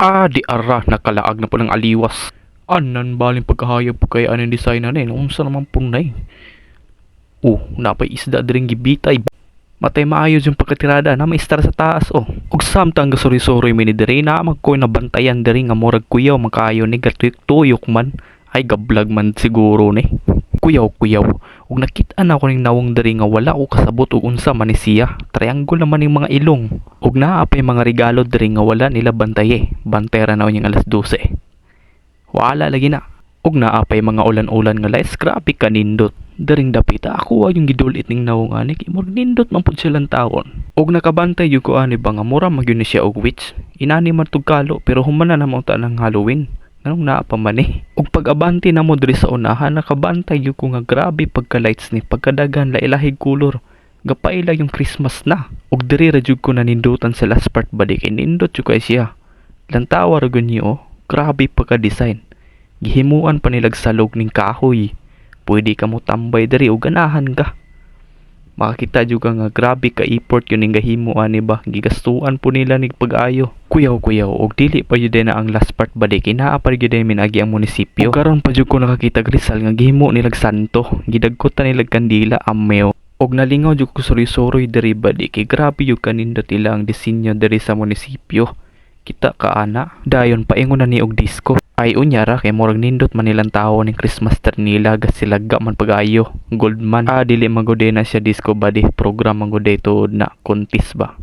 Di ara nakalaag na po ng aliwas. Anan baling pagkahayag po kay anong design na rin. Unsa naman po na eh. Napay isda diring gibitay. Matay maayos yung pagkatirada na may star sa taas ug samtang gasuri-suri mini diri na magkoy na bantayan diri nga murag kuyaw makayo ni gatuyok-tuyok man ay gablag man siguro ni. Kuyaw ug nakit-an ako ning nawong diri nga wala ko kasabot ug unsa man ni siya. Triangle naman ning mga ilong ug naa pay mga regalo diri nga wala nila bantaye. Bantera na unyang alas 12. Wala lagi na. Ug naa pay mga ulan-ulan nga lays grabe kanindot. Daring dapit ako yung gidulit ning nawong ani kay murag nindot man pud silang taon. Ug nakabantay yung ko ani ba nga mura magyud ni siya og witch. Inani man tugkalo pero humana na mo ta ng Halloween. Nganong naa pa man eh. Ug pag-abanti na mo diri sa unahan nakabantay yung ko nga grabe pagka-lights ni pagkadagan lailahig kulor. Gapaila yung Christmas na. Ug diri ra jud ko nanindutan sa last part badi kay nindot jud kay siya. Lantawa ra gud niyo grabe pagka-design. Gihimuan pa nilag salog ning kahoy. Pwede ka mo tambay diri o ganahan ka. Makakita juga nga grabe ka effort yun ning gahimuan ni ba. Gigastuan po nila nig pag-ayo. Kuyaw og dili pa yun na ang last part bali kinaa pa yun minagi ang munisipyo. Karon pa jud ko nakakita Rizal nga gihimo nilag santo. Gidagkutan nilag kandila ameo. Og nalingaw jud ko suri-suri diri badi kay grabe yung kanindot ilang disenyo diri sa munisipyo. Kita ka ana dayon paingon na ni og disco. Ay unyara kay murag nindot man nilang tao ning Christmas tree nila gasilagga man pag-ayo. Goldman. Dili magud na siya disco body program magud tuod na contest ba.